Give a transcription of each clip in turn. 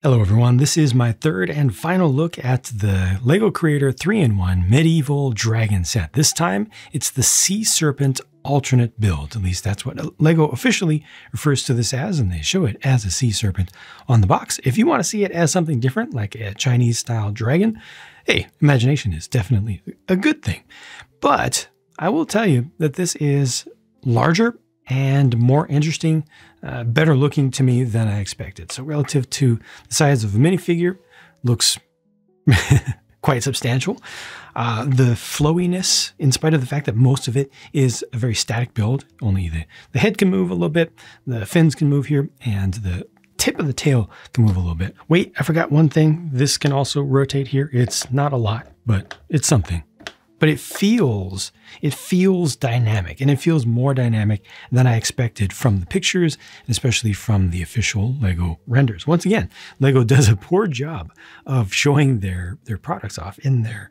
Hello everyone, this is my third and final look at the LEGO Creator 3-in-1 Medieval Dragon set. This time, it's the Sea Serpent alternate build. At least that's what LEGO officially refers to this as, and they show it as a sea serpent on the box. If you want to see it as something different, like a Chinese-style dragon, hey, imagination is definitely a good thing. But I will tell you that this is larger and more interesting, better looking to me than I expected. So relative to the size of a minifigure, looks quite substantial. The flowiness, in spite of the fact that most of it is a very static build, only the head can move a little bit, the fins can move here, and the tip of the tail can move a little bit. Wait, I forgot one thing. This can also rotate here. It's not a lot, but it's something. But it feels dynamic, and it feels more dynamic than I expected from the pictures, and especially from the official LEGO renders. Once again, LEGO does a poor job of showing their products off in their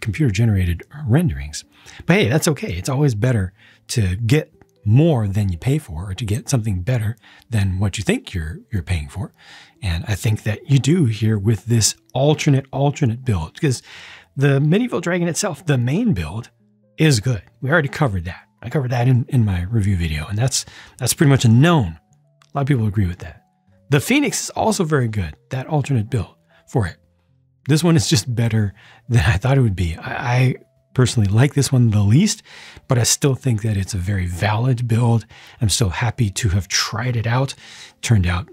computer-generated renderings. But hey, that's okay. It's always better to get more than you pay for, or to get something better than what you think you're paying for. And I think that you do here with this alternate build, because the Medieval Dragon itself, the main build, is good. We already covered that. I covered that in my review video, and that's pretty much a known. A lot of people agree with that. The Phoenix is also very good, that alternate build for it. This one is just better than I thought it would be. I personally like this one the least, but I still think that it's a very valid build. I'm still happy to have tried it out. It turned out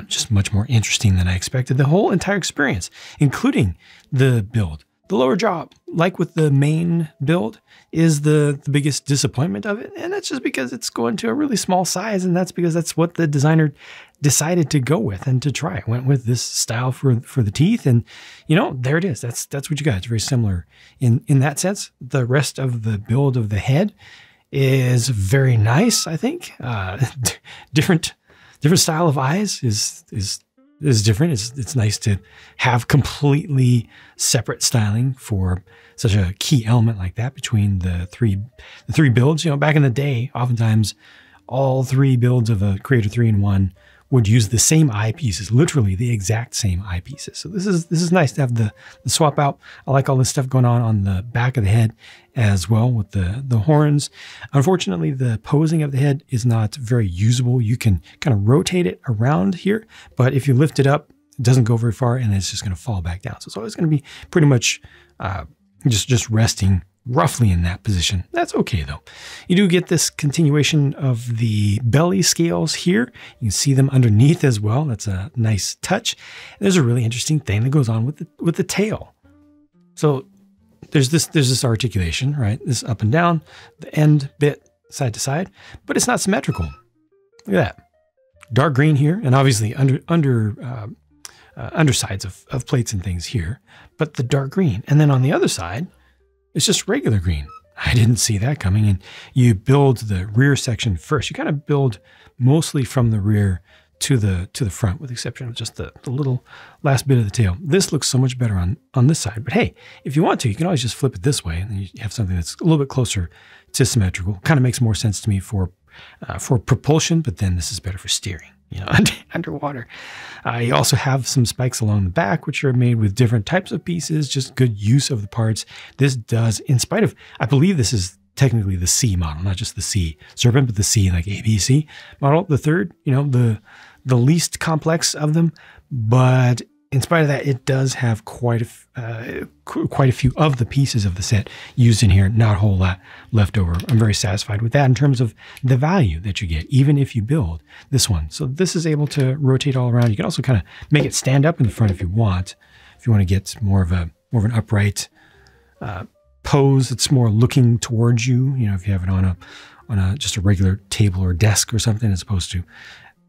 just much more interesting than I expected. The whole entire experience, including the build. The lower jaw, like with the main build, is the biggest disappointment of it. And that's just because it's going to a really small size. And that's because that's what the designer decided to go with and to try. Went with this style for the teeth. And, you know, there it is. That's what you got. It's very similar in that sense. The rest of the build of the head is very nice, I think. Different style of eyes is different. It's nice to have completely separate styling for such a key element like that between the three builds. You know, back in the day, oftentimes all three builds of a Creator 3-in-1 would use the same eyepieces, literally the exact same eyepieces. So this is nice to have the swap out. I like all this stuff going on the back of the head as well with the horns. Unfortunately, the posing of the head is not very usable. You can kind of rotate it around here, but if you lift it up, it doesn't go very far, and it's just going to fall back down. So it's always going to be pretty much just resting roughly in that position. That's okay though. You do get this continuation of the belly scales here. You can see them underneath as well. That's a nice touch. And there's a really interesting thing that goes on with the tail. So there's this articulation, right? This up and down, the end bit side to side, but it's not symmetrical. Look at that. Dark green here, and obviously undersides of plates and things here, but the dark green. And then on the other side, it's just regular green. I didn't see that coming. And you build the rear section first. You kind of build mostly from the rear to the front, with the exception of just the little last bit of the tail. This looks so much better on this side. But hey, if you want to, you can always just flip it this way, and then you have something that's a little bit closer to symmetrical. Kind of makes more sense to me for propulsion, but then this is better for steering, you know, underwater. You also have some spikes along the back, which are made with different types of pieces, just good use of the parts. This does, in spite of, I believe this is technically the C model, not just the Sea Serpent, but the C, like ABC model, the third, you know, the least complex of them. But in spite of that, it does have quite a few of the pieces of the set used in here, not a whole lot left over. I'm very satisfied with that in terms of the value that you get, even if you build this one. So this is able to rotate all around. You can also kind of make it stand up in the front if you want to get more of an upright pose. It's more looking towards you, you know, if you have it on just a regular table or desk or something, as opposed to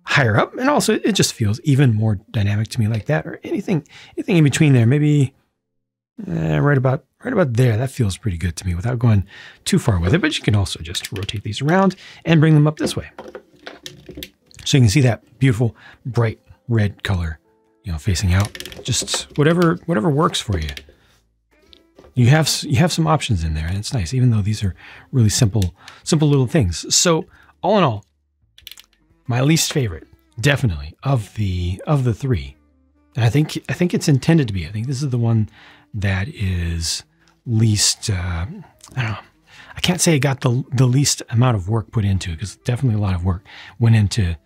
higher up. And also it just feels even more dynamic to me like that, or anything in between there. Maybe right about there. That feels pretty good to me without going too far with it. But you can also just rotate these around and bring them up this way. So you can see that beautiful bright red color, you know, facing out. Just whatever works for you. You have some options in there, and it's nice, even though these are really simple little things. So all in all, my least favorite, definitely, of the three, And I think it's intended to be. I think this is the one that is least, I don't know. I can't say it got the least amount of work put into it, because definitely a lot of work went into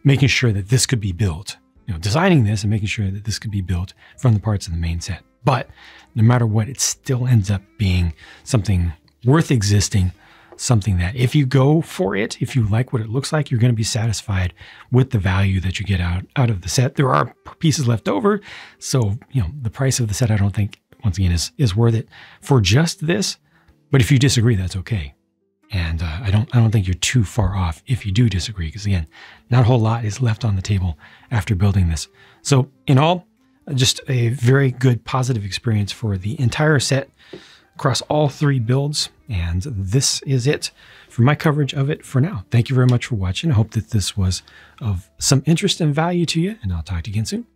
making sure that this could be built. You know, designing this and making sure that this could be built from the parts of the main set. But no matter what, it still ends up being something worth existing, something that if you go for it, if you like what it looks like, you're going to be satisfied with the value that you get out of the set. There are pieces left over, so you know the price of the set, I don't think, once again, is worth it for just this. But if you disagree, that's okay. And I don't think you're too far off if you do disagree, because again, not a whole lot is left on the table after building this. So in all, just a very good positive experience for the entire set across all 3 builds. And this is it for my coverage of it for now. Thank you very much for watching. I hope that this was of some interest and value to you, and I'll talk to you again soon.